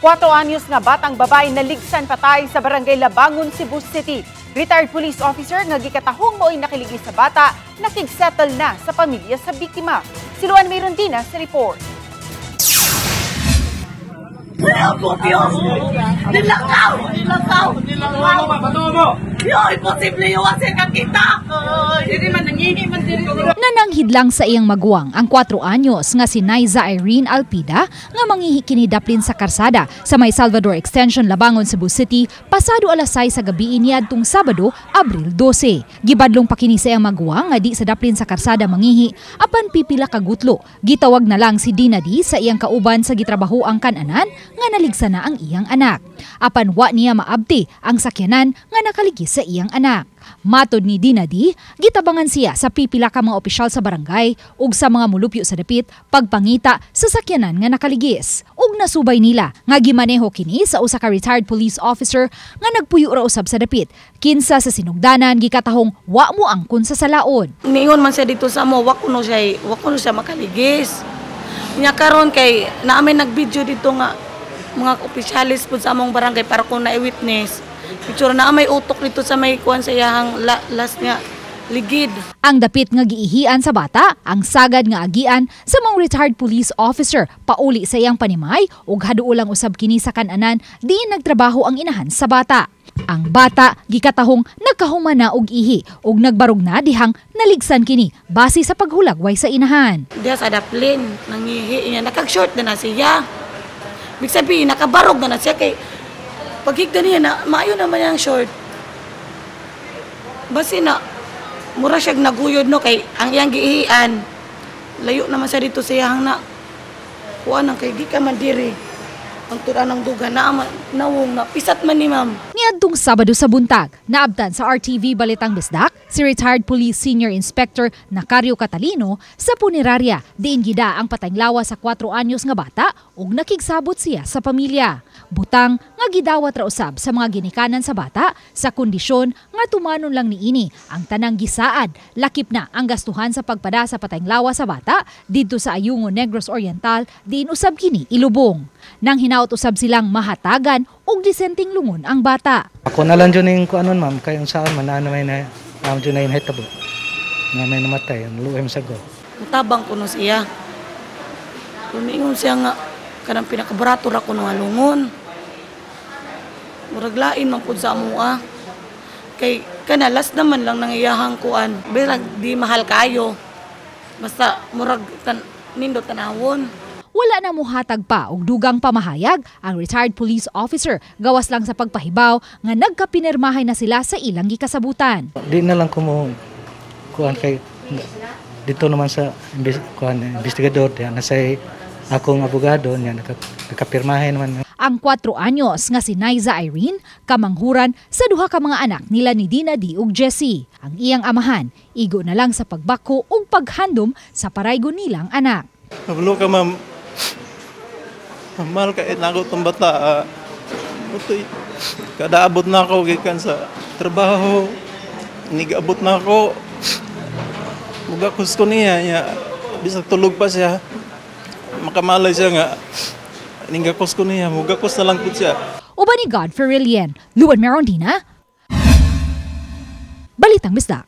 4 anyos nga batang babae naligsan patay sa barangay Labangon, Cebu City. Retired police officer nga gikatahong mo'y nakiligi sa bata, nakigsettle na sa pamilya sa biktima. Si Luan Mayrondina sa report. Nananghid lang sa iyang maguwang ang 4 anyos nga si Naiza Irene Alpida nga mangihikinidaplin sa karsada sa May Salvador Extension, Labangon, Cebu City pasado alas 6 sa gabi niadtong Sabado, Abril 12. Gibadlong pa kini sa iyang maguwang nga di sa daplin sa karsada mangihi apan pipila ka gutlo. Gitawag na lang si Dinadi sa iyang kauban sa gitrabaho ang kananan nga naligsa na ang iyang anak. Apan wa niya maabti ang sakyanan nga nakaligi sa iyang anak. Matod ni Dinadi, gitabangan siya sa pipila ka mga opisyal sa barangay ug sa mga mulupyo sa dapit pagpangita sa sakyanan nga nakaligis. Ug nasubay nila nga gimaneho kini sa usa ka retired police officer nga nagpuyo ra usab sa dapit. Kinsa sa sinugdanan gikatahong wa mo angkon sa salaod. Niingon man siya dito sa mo, wa kuno siya makaligis. Nya karon kay naamay nagvideo dito nga mga opisyalis pud sa among barangay para kung na-witness. Picture na may utok dito sa may kuan sa iyang last nga ligid. Ang dapit nga giihian sa bata, ang sagad nga agian sa mga retired police officer pauli sa iyang panimay ug haduolang usab kini sa kananan di nagtrabaho ang inahan sa bata. Ang bata gikatahong nagkahuman na og ihi ug nagbarog na dihang naligsan kini base sa paghulagway sa inahan. Diya sa daplin nangihi niya nakag-short na siya. Big sabihin nakabarog na siya kay paghigda niya na maayo naman yung short. Basi na mura siya naguyod no kay ang iyang giihian. Layo naman siya dito sa iyang na kuan ang kay di ka man diri. Ang tura ng duga na nawong na pisat man ni ma'am. Niadtong Sabado sa buntag, naabtan sa RTV Balitang Bisdak si retired police senior inspector Nacario Catalino sa punerarya diin gida ang patayng lawas sa 4 anyos nga bata ug nakigsabot siya sa pamilya. Butang nga gidawat ra usab sa mga ginikanan sa bata sa kondisyon nga tumanon lang niini ang tanang gisaad. Lakip na ang gastuhan sa pagpada sa patayng lawas sa bata didto sa Ayungon, Negros Oriental diin usab kini ilubong. Nang hinaut usab silang mahatagan og disenteng lungon ang bata. Ako na lang dyan yung kuanon ma'am, kayong saan man na may na dyan na yung hitabo. Na may namatay, ang luwem sa go. Mutabang kuno siya. Lumingon siya nga, kanang pinakabarato ra kuno nga lungon. Murag lain man pud sa amua. Kay kanalas naman lang nangiyahang kuan. Birag di mahal kayo. Basta murag nindot tanawon. Wala na muhatag pa og dugang pamahayag ang retired police officer gawas lang sa pagpahibaw nga nagkapinirmahay na sila sa ilang gikasabutan. Di na lang kumo kuan kay dito naman sa investigador diyan na say akong abogado niya nakapirmahay naman. Ang 4 anyos nga si Naiza Irene kamanghuran sa duha ka mga anak nila ni Dinadi ug Jessie. Ang iyang amahan igo na lang sa pagbako ug paghandom sa paraygon nilang anak. Nablo ka ma'am. Mahal ka inagot ng bata. Kada abot na ako gikan sa trabaho. Nigabot na ako. Mugakos ko niya. Bisag tulog pa siya. Makamalay siya nga. Nigakos ko niya. Mugakos na lang po siya. Uban ni Godfrey Rillian, Luan Mayrondina, Balitang Bisdak.